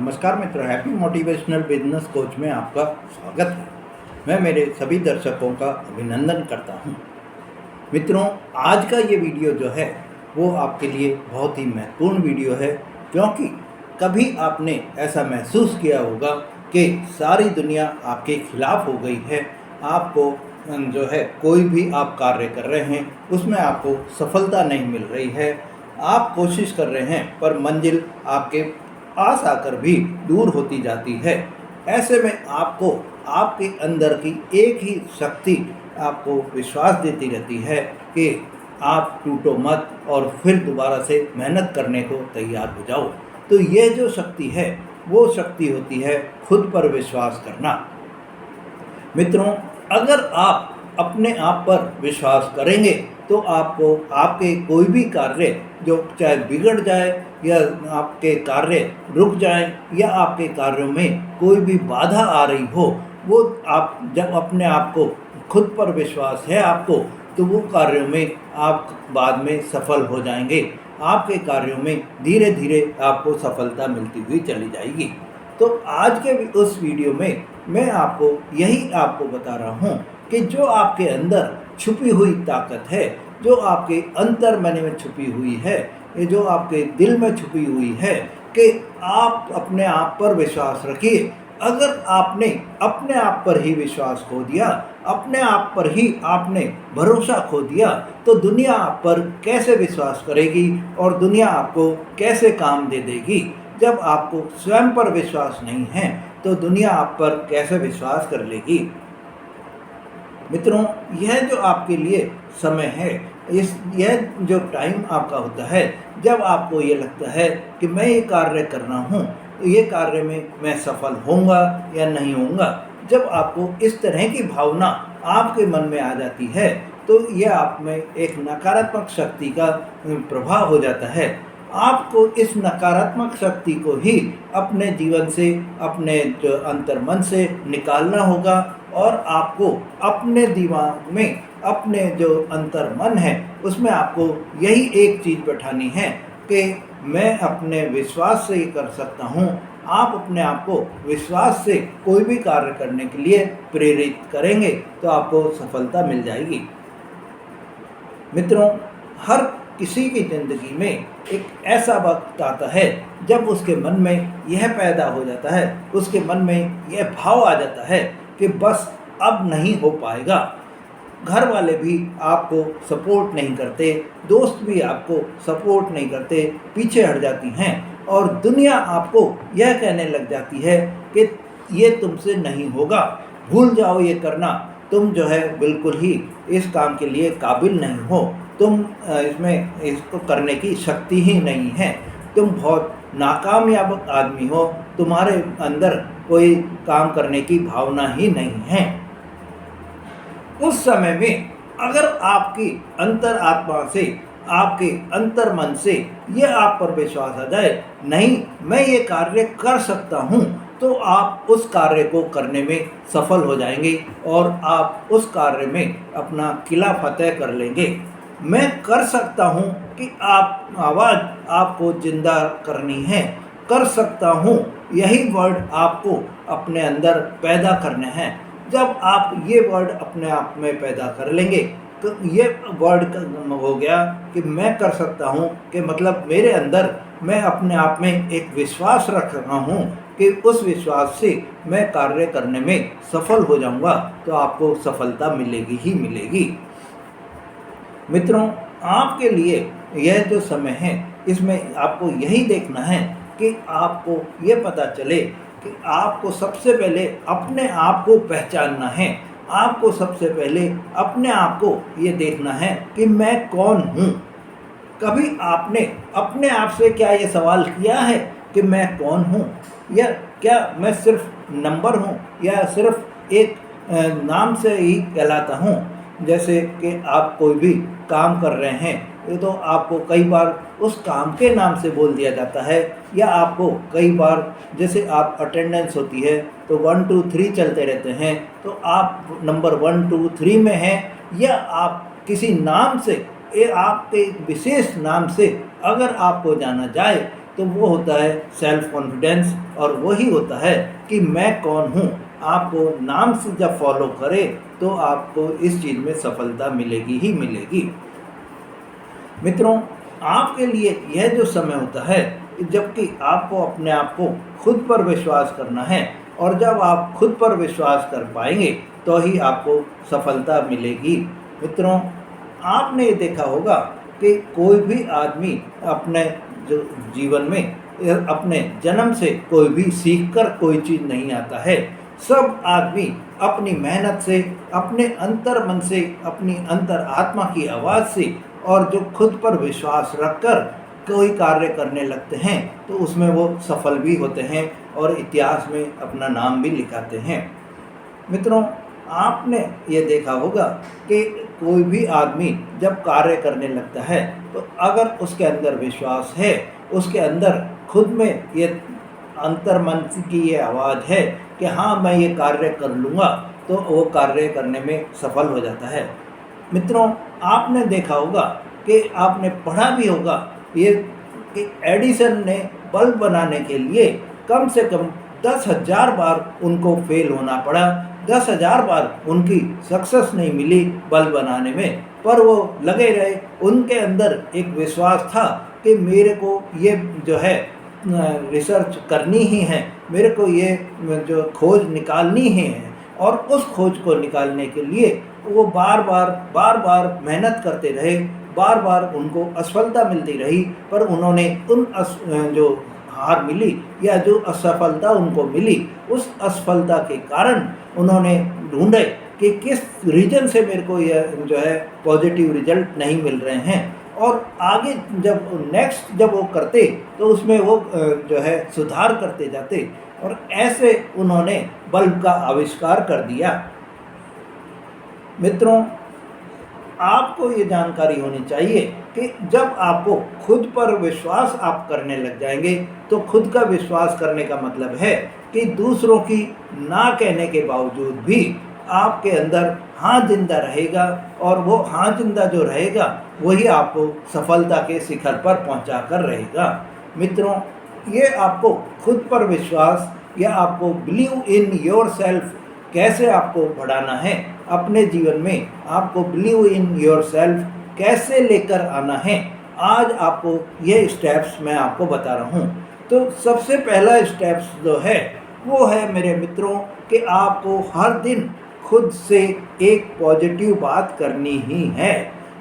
नमस्कार मित्रों, happy motivational business coach में आपका स्वागत है। मैं मेरे सभी दर्शकों का अभिनंदन करता हूं। मित्रों, आज का ये वीडियो जो है वो आपके लिए बहुत ही महत्वपूर्ण वीडियो है, क्योंकि कभी आपने ऐसा महसूस किया होगा कि सारी दुनिया आपके खिलाफ हो गई है। आपको जो है कोई भी आप कार्य कर रहे हैं उसमें आपको सफलता नहीं मिल रही है। आप कोशिश कर रहे हैं पर मंजिल आपके पास आकर भी दूर होती जाती है। ऐसे में आपको आपके अंदर की एक ही शक्ति आपको विश्वास देती रहती है कि आप टूटो मत और फिर दोबारा से मेहनत करने को तैयार हो जाओ। तो ये जो शक्ति है वो शक्ति होती है खुद पर विश्वास करना। मित्रों, अगर आप अपने आप पर विश्वास करेंगे तो आपको आपके कोई भी कार्य जो चाहे बिगड़ जाए या आपके कार्य रुक जाए या आपके कार्यों में कोई भी बाधा आ रही हो, वो आप जब अपने आप को खुद पर विश्वास है आपको, तो वो कार्यों में आप बाद में सफल हो जाएंगे। आपके कार्यों में धीरे धीरे आपको सफलता मिलती हुई चली जाएगी। तो आज के उस वीडियो में मैं आपको यही बता रहा हूँ कि जो आपके अंदर छुपी हुई ताकत है, जो आपके अंतर मन में छुपी हुई है, ये जो आपके दिल में छुपी हुई है, कि आप अपने आप पर विश्वास रखिए। अगर आपने अपने आप पर ही विश्वास खो दिया, अपने आप पर ही आपने भरोसा खो दिया, तो दुनिया आप पर कैसे विश्वास करेगी और दुनिया आपको कैसे काम दे देगी। जब आपको स्वयं पर विश्वास नहीं है तो दुनिया आप पर कैसे विश्वास कर लेगी। मित्रों, यह जो आपके लिए समय है, यह जो टाइम आपका होता है जब आपको ये लगता है कि मैं ये कार्य कर रहा हूँ, तो ये कार्य में मैं सफल होऊंगा या नहीं होऊंगा, जब आपको इस तरह की भावना आपके मन में आ जाती है तो यह आप में एक नकारात्मक शक्ति का प्रभाव हो जाता है। आपको इस नकारात्मक शक्ति को ही अपने जीवन से, अपने जो अंतर्मन से निकालना होगा और आपको अपने दिमाग में, अपने जो अंतर्मन है उसमें आपको यही एक चीज़ बैठानी है कि मैं अपने विश्वास से ये कर सकता हूँ। आप अपने आप को विश्वास से कोई भी कार्य करने के लिए प्रेरित करेंगे तो आपको सफलता मिल जाएगी। मित्रों, हर किसी की ज़िंदगी में एक ऐसा वक्त आता है जब उसके मन में यह पैदा हो जाता है, उसके मन में यह भाव आ जाता है कि बस अब नहीं हो पाएगा। घर वाले भी आपको सपोर्ट नहीं करते, दोस्त भी आपको सपोर्ट नहीं करते, पीछे हट जाती हैं और दुनिया आपको यह कहने लग जाती है कि ये तुमसे नहीं होगा, भूल जाओ ये करना, तुम जो है बिल्कुल ही इस काम के लिए काबिल नहीं हो, तुम इसमें इसको करने की शक्ति ही नहीं है, तुम बहुत नाकामयाब आदमी हो, तुम्हारे अंदर कोई काम करने की भावना ही नहीं है। उस समय में अगर आपकी अंतर आत्मा से, आपके अंतर मन से यह आप पर विश्वास आ जाए, नहीं मैं ये कार्य कर सकता हूँ, तो आप उस कार्य को करने में सफल हो जाएंगे और आप उस कार्य में अपना किला फतेह कर लेंगे। मैं कर सकता हूँ कि आप आवाज़ आपको जिंदा करनी है, कर सकता हूँ, यही वर्ड आपको अपने अंदर पैदा करने हैं। जब आप ये वर्ड अपने आप में पैदा कर लेंगे तो ये वर्ड हो गया कि मैं कर सकता हूँ, कि मतलब मेरे अंदर मैं अपने आप में एक विश्वास रख रहा हूँ कि उस विश्वास से मैं कार्य करने में सफल हो जाऊँगा, तो आपको सफलता मिलेगी ही मिलेगी। मित्रों, आपके लिए यह जो समय है इसमें आपको यही देखना है कि आपको ये पता चले कि आपको सबसे पहले अपने आप को पहचानना है। आपको सबसे पहले अपने आप को ये देखना है कि मैं कौन हूँ। कभी आपने अपने आप से क्या ये सवाल किया है कि मैं कौन हूँ, या क्या मैं सिर्फ नंबर हूँ या सिर्फ एक नाम से ही कहलाता हूँ। जैसे कि आप कोई भी काम कर रहे हैं ये तो आपको कई बार उस काम के नाम से बोल दिया जाता है, या आपको कई बार जैसे आप अटेंडेंस होती है तो 1 2 3 चलते रहते हैं, तो आप नंबर 1 2 3 में हैं, या आप किसी नाम से, आपके विशेष नाम से अगर आपको जाना जाए तो वो होता है सेल्फ कॉन्फिडेंस, और वही होता है कि मैं कौन हूँ। आपको नाम से जब फॉलो करें तो आपको इस चीज़ में सफलता मिलेगी ही मिलेगी। मित्रों, आपके लिए यह जो समय होता है जबकि आपको अपने आप को खुद पर विश्वास करना है, और जब आप खुद पर विश्वास कर पाएंगे तो ही आपको सफलता मिलेगी। मित्रों, आपने ये देखा होगा कि कोई भी आदमी अपने जो जीवन में अपने जन्म से कोई भी सीखकर कोई चीज़ नहीं आता है। सब आदमी अपनी मेहनत से, अपने अंतर मन से, अपनी अंतर आत्मा की आवाज़ से और जो खुद पर विश्वास रखकर कोई कार्य करने लगते हैं तो उसमें वो सफल भी होते हैं और इतिहास में अपना नाम भी लिखाते हैं। मित्रों, आपने ये देखा होगा कि कोई भी आदमी जब कार्य करने लगता है तो अगर उसके अंदर विश्वास है, उसके अंदर खुद में ये अंतर्मन की ये आवाज़ है कि हाँ मैं ये कार्य कर लूँगा, तो वो कार्य करने में सफल हो जाता है। मित्रों, आपने देखा होगा कि आपने पढ़ा भी होगा ये कि एडिसन ने बल्ब बनाने के लिए कम से कम 10,000 बार उनको फेल होना पड़ा, 10,000 बार उनकी सक्सेस नहीं मिली बल्ब बनाने में, पर वो लगे रहे। उनके अंदर एक विश्वास था कि मेरे को ये जो है रिसर्च करनी ही है, मेरे को ये जो खोज निकालनी ही है, और उस खोज को निकालने के लिए वो बार बार मेहनत करते रहे, बार बार उनको असफलता मिलती रही, पर उन्होंने जो हार मिली या जो असफलता उनको मिली, उस असफलता के कारण उन्होंने ढूंढे कि किस रीजन से मेरे को यह जो है पॉजिटिव रिजल्ट नहीं मिल रहे हैं, और आगे जब वो करते तो उसमें वो जो है सुधार करते जाते, और ऐसे उन्होंने बल्ब का आविष्कार कर दिया। मित्रों, आपको ये जानकारी होनी चाहिए कि जब आपको खुद पर विश्वास आप करने लग जाएंगे तो खुद का विश्वास करने का मतलब है कि दूसरों की ना कहने के बावजूद भी आपके अंदर हाँ जिंदा रहेगा, और वो हाँ जिंदा जो रहेगा वही आपको सफलता के शिखर पर पहुंचा कर रहेगा। मित्रों, ये आपको खुद पर विश्वास या आपको बिलीव इन योर सेल्फ कैसे आपको बढ़ाना है, अपने जीवन में आपको बिलीव इन योर सेल्फ कैसे लेकर आना है, आज आपको ये स्टेप्स मैं आपको बता रहा हूँ। तो सबसे पहला स्टेप्स जो है वो है मेरे मित्रों कि आपको हर दिन खुद से एक पॉजिटिव बात करनी ही है।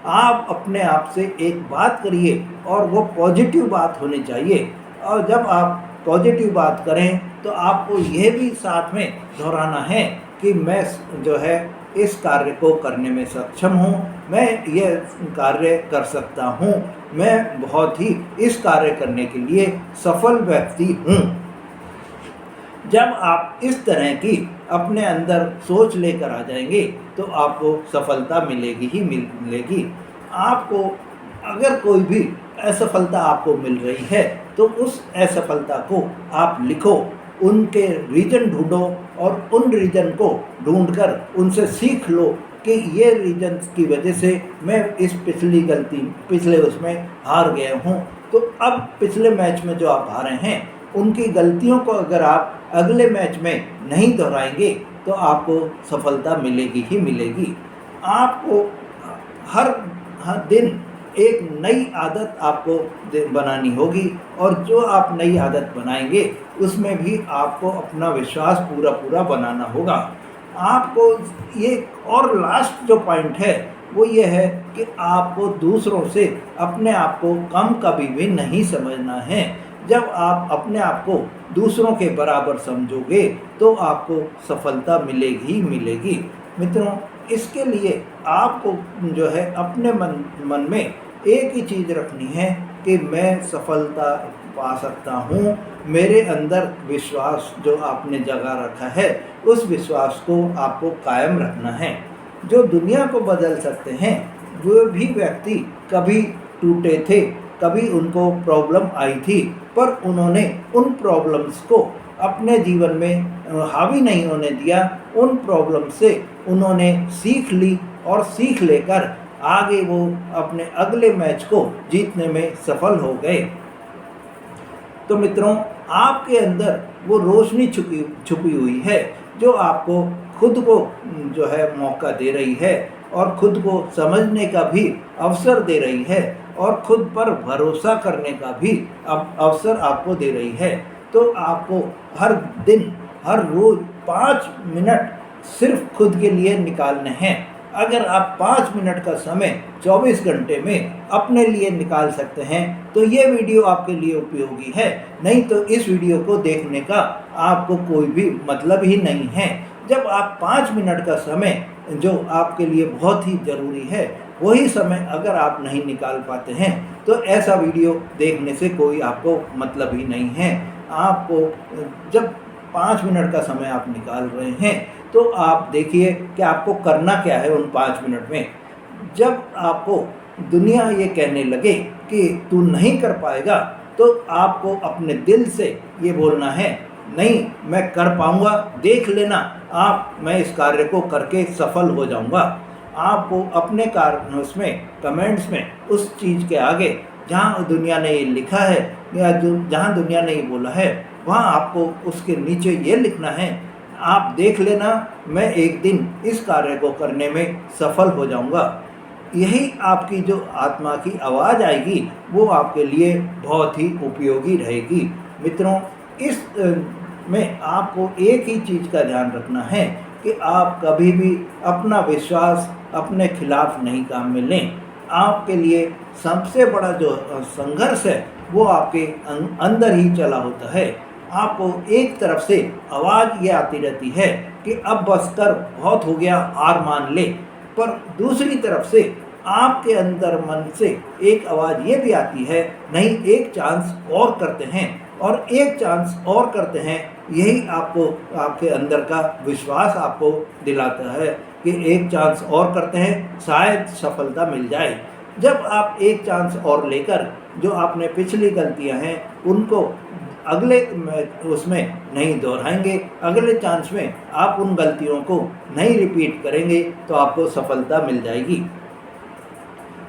आप अपने आप से एक बात करिए और वो पॉजिटिव बात होनी चाहिए, और जब आप पॉजिटिव बात करें तो आपको यह भी साथ में दोहराना है कि मैं जो है इस कार्य को करने में सक्षम हूँ, मैं यह कार्य कर सकता हूँ, मैं बहुत ही इस कार्य करने के लिए सफल व्यक्ति हूँ। जब आप इस तरह की अपने अंदर सोच लेकर आ जाएंगे तो आपको सफलता मिलेगी ही मिलेगी। आपको अगर कोई भी असफलता आपको मिल रही है तो उस असफलता को आप लिखो, उनके रीजन ढूंढो, और उन रीजन को ढूंढकर उनसे सीख लो कि ये रीजन की वजह से मैं इस पिछले उसमें हार गया हूँ। तो अब पिछले मैच में जो आप हारे हैं उनकी गलतियों को अगर आप अगले मैच में नहीं दोहराएंगे तो आपको सफलता मिलेगी ही मिलेगी। आपको हर दिन एक नई आदत आपको बनानी होगी, और जो आप नई आदत बनाएंगे उसमें भी आपको अपना विश्वास पूरा बनाना होगा। आपको ये और लास्ट जो पॉइंट है वो ये है कि आपको दूसरों से अपने आप को कम कभी भी नहीं समझना है। जब आप अपने आप को दूसरों के बराबर समझोगे तो आपको सफलता मिलेगी ही मिलेगी। मित्रों, इसके लिए आपको जो है अपने मन में एक ही चीज़ रखनी है कि मैं सफलता पा सकता हूँ। मेरे अंदर विश्वास जो आपने जगा रखा है उस विश्वास को आपको कायम रखना है। जो दुनिया को बदल सकते हैं वो भी व्यक्ति कभी टूटे थे, कभी उनको प्रॉब्लम आई थी, पर उन्होंने उन प्रॉब्लम्स को अपने जीवन में हावी नहीं होने दिया। उन प्रॉब्लम से उन्होंने सीख ली, और सीख लेकर आगे वो अपने अगले मैच को जीतने में सफल हो गए। तो मित्रों, आपके अंदर वो रोशनी छुपी हुई है जो आपको खुद को जो है मौका दे रही है और खुद को समझने का भी अवसर दे रही है और खुद पर भरोसा करने का भी अवसर आपको दे रही है। तो आपको हर दिन, हर रोज़ 5 मिनट सिर्फ खुद के लिए निकालने हैं। अगर आप 5 मिनट का समय 24 घंटे में अपने लिए निकाल सकते हैं तो ये वीडियो आपके लिए उपयोगी है, नहीं तो इस वीडियो को देखने का आपको कोई भी मतलब ही नहीं है। जब आप 5 मिनट का समय जो आपके लिए बहुत ही ज़रूरी है, वही समय अगर आप नहीं निकाल पाते हैं तो ऐसा वीडियो देखने से कोई आपको मतलब ही नहीं है। आपको जब 5 मिनट का समय आप निकाल रहे हैं तो आप देखिए कि आपको करना क्या है उन 5 मिनट में। जब आपको दुनिया ये कहने लगे कि तू नहीं कर पाएगा, तो आपको अपने दिल से ये बोलना है, नहीं मैं कर पाऊँगा, देख लेना आप, मैं इस कार्य को करके सफल हो जाऊँगा। आपको अपने कार्य उसमें कमेंट्स में उस चीज़ के आगे जहाँ दुनिया ने ये लिखा है या जो जहाँ दुनिया ने ये बोला है, वहाँ आपको उसके नीचे ये लिखना है, आप देख लेना मैं एक दिन इस कार्य को करने में सफल हो जाऊँगा। यही आपकी जो आत्मा की आवाज़ आएगी वो आपके लिए बहुत ही उपयोगी रहेगी। मित्रों, इस में आपको एक ही चीज़ का ध्यान रखना है कि आप कभी भी अपना विश्वास अपने खिलाफ नहीं काम में लें। आपके लिए सबसे बड़ा जो संघर्ष है वो आपके अंदर ही चला होता है। आपको एक तरफ से आवाज़ ये आती रहती है कि अब बस कर, बहुत हो गया, हार मान ले, पर दूसरी तरफ से आपके अंदर मन से एक आवाज़ ये भी आती है, नहीं एक चांस और करते हैं, और एक चांस और करते हैं। यही आपको आपके अंदर का विश्वास आपको दिलाता है कि एक चांस और करते हैं, शायद सफलता मिल जाए। जब आप एक चांस और लेकर जो आपने पिछली गलतियां हैं उनको अगले उसमें नहीं दोहराएंगे, अगले चांस में आप उन गलतियों को नहीं रिपीट करेंगे, तो आपको सफलता मिल जाएगी।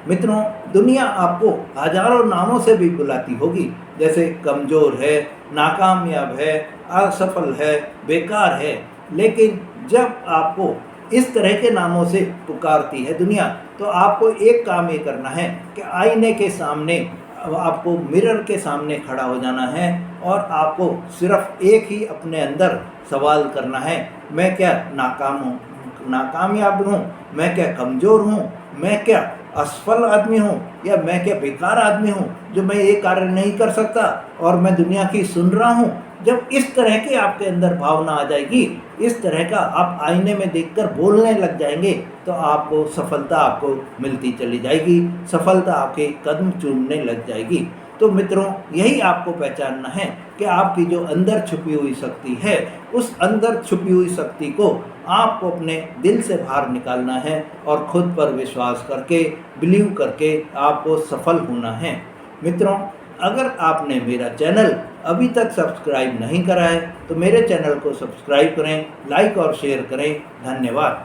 मित्रों, दुनिया आपको हजारों नामों से भी बुलाती होगी, जैसे कमज़ोर है, नाकामयाब है, असफल है, बेकार है, लेकिन जब आपको इस तरह के नामों से पुकारती है दुनिया, तो आपको एक काम ये करना है कि आईने के सामने, आपको मिरर के सामने खड़ा हो जाना है और आपको सिर्फ एक ही अपने अंदर सवाल करना है, मैं क्या नाकामयाब हूँ, मैं क्या कमज़ोर हूँ, मैं क्या असफल आदमी हूँ, या मैं क्या बेकार आदमी हूँ जो मैं ये कार्य नहीं कर सकता और मैं दुनिया की सुन रहा हूँ। जब इस तरह की आपके अंदर भावना आ जाएगी, इस तरह का आप आईने में देखकर बोलने लग जाएंगे, तो आपको सफलता आपको मिलती चली जाएगी, सफलता आपके कदम चूमने लग जाएगी। तो मित्रों, यही आपको पहचानना है कि आपकी जो अंदर छुपी हुई शक्ति है, उस अंदर छुपी हुई शक्ति को आपको अपने दिल से बाहर निकालना है और खुद पर विश्वास करके, बिलीव करके आपको सफल होना है। मित्रों, अगर आपने मेरा चैनल अभी तक सब्सक्राइब नहीं करा है तो मेरे चैनल को सब्सक्राइब करें, लाइक और शेयर करें। धन्यवाद।